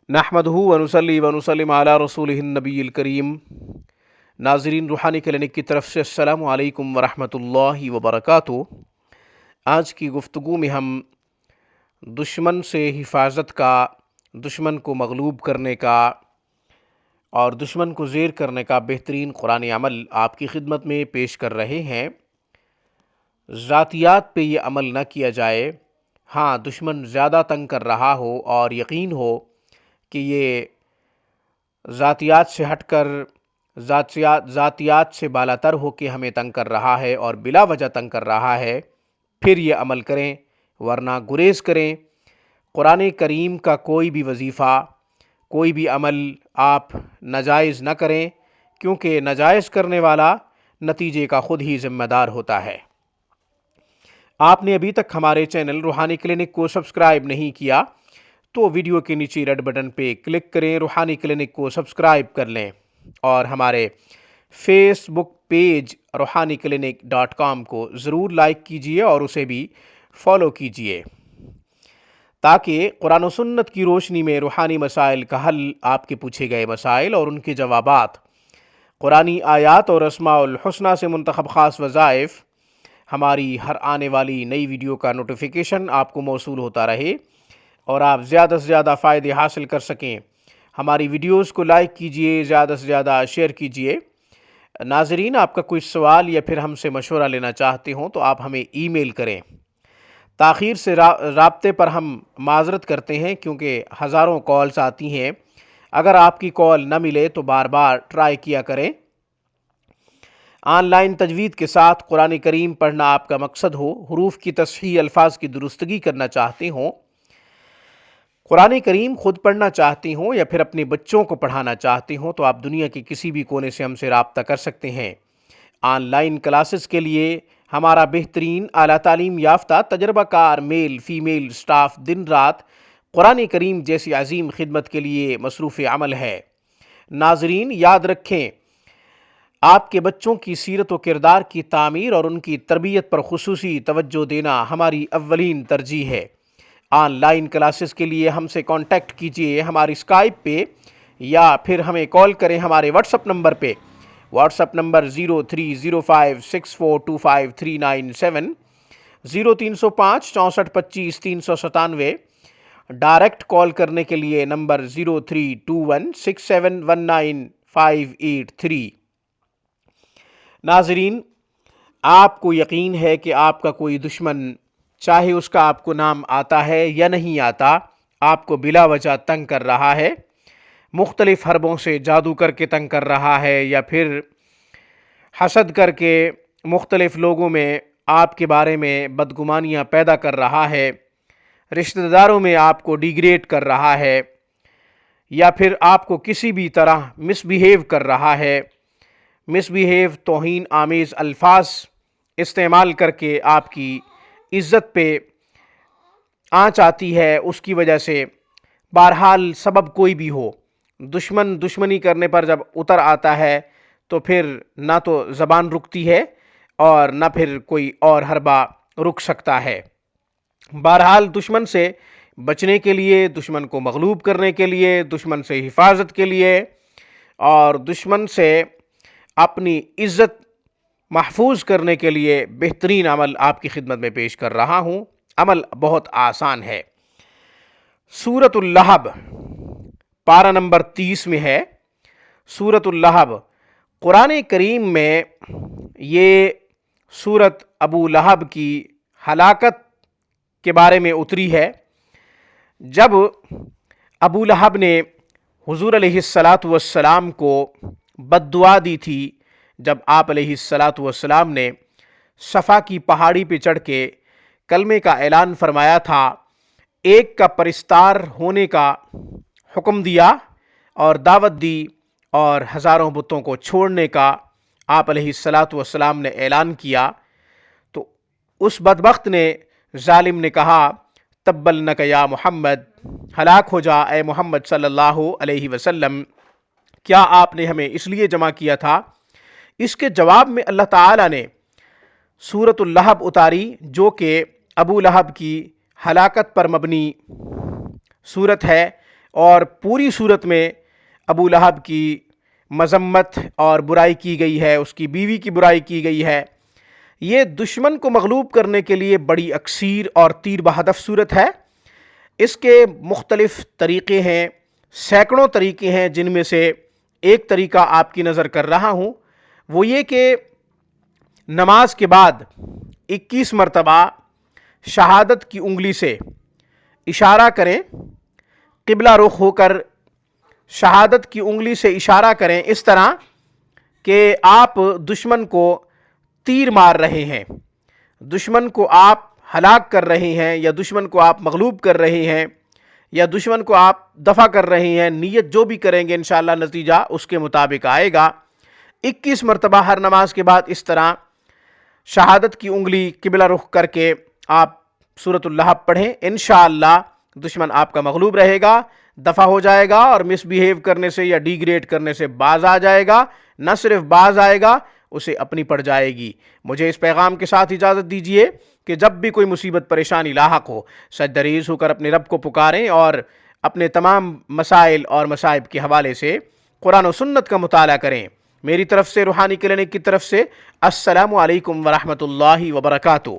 नहमदहू व नुसल्ली व नुसल्लिम अला रसूलिहिन नबील करीम। नाज़रीन, रूहानी क्लिनिक की तरफ से अस्सलामु अलैकुम व रहमतुल्लाहि व बरकातुहू। आज की गुफ्तगू में हम दुश्मन से हिफाजत का, दुश्मन को मगलूब करने का और दुश्मन को ज़ेर करने का बेहतरीन कुरानी अमल आपकी खिदमत में पेश कर रहे हैं। ज़ातियात पे ये अमल न किया जाए। हाँ, दुश्मन ज़्यादा तंग कर रहा हो और यकीन हो कि ये ज़ातियात से हटकर ज़ातियात से बालातर हो के हमें तंग कर रहा है और बिला वजह तंग कर रहा है, फिर ये अमल करें, वरना गुरेज़ करें। कुरान करीम का कोई भी वजीफ़ा, कोई भी अमल आप नाजायज़ न करें, क्योंकि नाजायज़ करने वाला नतीजे का ख़ुद ही ज़िम्मेदार होता है। आपने अभी तक हमारे चैनल रूहानी क्लिनिक को सब्सक्राइब नहीं किया तो वीडियो के नीचे रेड बटन पे क्लिक करें, रूहानी क्लिनिक को सब्सक्राइब कर लें और हमारे फेसबुक पेज ruhaniklinic.com को ज़रूर लाइक कीजिए और उसे भी फॉलो कीजिए, ताकि कुरान और सुन्नत की रोशनी में रूहानी मसाइल का हल, आपके पूछे गए मसाइल और उनके जवाबात, कुरानी आयात और अस्माउल हुस्ना से मुंतखब ख़ास वज़ाइफ, हमारी हर आने वाली नई वीडियो का नोटिफिकेशन आपको मौसूल होता रहे और आप ज़्यादा से ज़्यादा फ़ायदे हासिल कर सकें। हमारी वीडियोस को लाइक कीजिए, ज़्यादा से ज़्यादा शेयर कीजिए। नाज़रीन, आपका कोई सवाल या फिर हमसे मशवरा लेना चाहते हों तो आप हमें ईमेल करें। ताख़ीर से राब्ते पर हम माज़रत करते हैं, क्योंकि हज़ारों कॉल्स आती हैं। अगर आपकी कॉल न मिले तो बार बार ट्राई किया करें। ऑनलाइन तजवीद के साथ कुरान करीम पढ़ना आपका मकसद हो, हुरूफ की तस्हीह, अल्फाज की दुरुस्तगी करना चाहते हों, कुरान करीम खुद पढ़ना चाहते हों या फिर अपने बच्चों को पढ़ाना चाहते हों, तो आप दुनिया के किसी भी कोने से हमसे रब्ता कर सकते हैं। ऑनलाइन क्लासेस के लिए हमारा बेहतरीन आला तालीम याफ्ता तजर्बाकार मेल फ़ीमेल स्टाफ दिन रात कुरान करीम जैसी अजीम खिदमत के लिए मसरूफ़ अमल है। नाज़रीन, याद रखें, आपके बच्चों की सीरत व किरदार की तामीर और उनकी तरबियत पर खुसूसी तवज्जो देना हमारी अव्वलीन तरजीह है। ऑनलाइन क्लासेस के लिए हमसे कांटेक्ट कीजिए हमारी स्काइप पे या फिर हमें कॉल करें हमारे व्हाट्सअप नंबर पे। WhatsApp number 0305642539 0305 6425 397। डायरेक्ट कॉल करने के लिए नंबर 03216719 नाज़रीन, आपको यकीन है कि आपका कोई दुश्मन, चाहे उसका आपको नाम आता है या नहीं आता, आपको बिला वजह तंग कर रहा है, मुख्तलिफ हरबों से जादू करके तंग कर रहा है या फिर हसद करके मुख्तलिफ लोगों में आपके बारे में बदगुमानियाँ पैदा कर रहा है, रिश्तेदारों में आपको डिग्रेड कर रहा है या फिर आपको किसी भी तरह मिसबिहेव कर रहा है। मिसबिहेव, तौहीन आमेज़ अल्फाज इस्तेमाल करके आपकी इज़्ज़त पे आँच आती है, उसकी वजह से बहरहाल सबब कोई भी हो, दुश्मन दुश्मनी करने पर जब उतर आता है तो फिर ना तो ज़बान रुकती है और ना फिर कोई और हरबा रुक सकता है। बहरहाल दुश्मन से बचने के लिए, दुश्मन को मगलूब करने के लिए, दुश्मन से हिफाजत के लिए और दुश्मन से अपनी इज़्ज़त महफूज करने के लिए बेहतरीन अमल आपकी खिदमत में पेश कर रहा हूँ। अमल बहुत आसान है। सूरतुल लहब पारा नंबर 30 में है। सूरतुल लहब कुरान करीम में ये सूरत अबू लहब की हलाकत के बारे में उतरी है। जब अबू लहब ने हुज़ूर अलैहिस्सलातु वस्सलाम को बद्दुआ दी थी, जब आप अलैहिस्सलातु वस्सलाम ने सफ़ा की पहाड़ी पे चढ़ के कलमे का ऐलान फरमाया था, एक का परिस्तार होने का हुक्म दिया और दावत दी और हज़ारों बुतों को छोड़ने का आप अलैहिस्सलातु वस्सलाम ने ऐलान किया, तो उस बदबख्त ने, जालिम ने कहा, तब्बलनक या मोहम्मद, हलाक हो जा ए मोहम्मद सल्लल्लाहु अलैहि वसल्लम, क्या आपने हमें इसलिए जमा किया था? इसके जवाब में अल्लाह ताला ने सूरतुल लहब उतारी, जो कि अबू लहब की हलाकत पर मबनी सूरत है। اور پوری صورت میں ابو لہب کی مذمت اور برائی کی گئی ہے، اس کی بیوی کی برائی کی گئی ہے۔ یہ دشمن کو مغلوب کرنے کے لیے بڑی اکثیر اور تیر بہدف صورت ہے۔ اس کے مختلف طریقے ہیں، سینکڑوں طریقے ہیں، جن میں سے ایک طریقہ آپ کی نظر کر رہا ہوں، وہ یہ کہ نماز کے بعد 21 مرتبہ شہادت کی انگلی سے اشارہ کریں، قبلہ رخ ہو کر شہادت کی انگلی سے اشارہ کریں، اس طرح کہ آپ دشمن کو تیر مار رہے ہیں، دشمن کو آپ ہلاک کر رہے ہیں، یا دشمن کو آپ مغلوب کر رہے ہیں، یا دشمن کو آپ دفع کر رہے ہیں۔ نیت جو بھی کریں گے انشاءاللہ نتیجہ اس کے مطابق آئے گا۔ 21 مرتبہ ہر نماز کے بعد اس طرح شہادت کی انگلی قبلہ رخ کر کے آپ سورۃ اللہب پڑھیں، انشاءاللہ دشمن آپ کا مغلوب رہے گا، دفع ہو جائے گا، اور مس بیہیو کرنے سے یا ڈی گریڈ کرنے سے باز آ جائے گا۔ نہ صرف باز آئے گا، اسے اپنی پڑ جائے گی۔ مجھے اس پیغام کے ساتھ اجازت دیجیے کہ جب بھی کوئی مصیبت پریشانی لاحق ہو، سجدہ ریز ہو کر اپنے رب کو پکاریں، اور اپنے تمام مسائل اور مصائب کے حوالے سے قرآن و سنت کا مطالعہ کریں۔ میری طرف سے، روحانی کلینک کی طرف سے، السلام علیکم ورحمۃ اللہ وبرکاتہ۔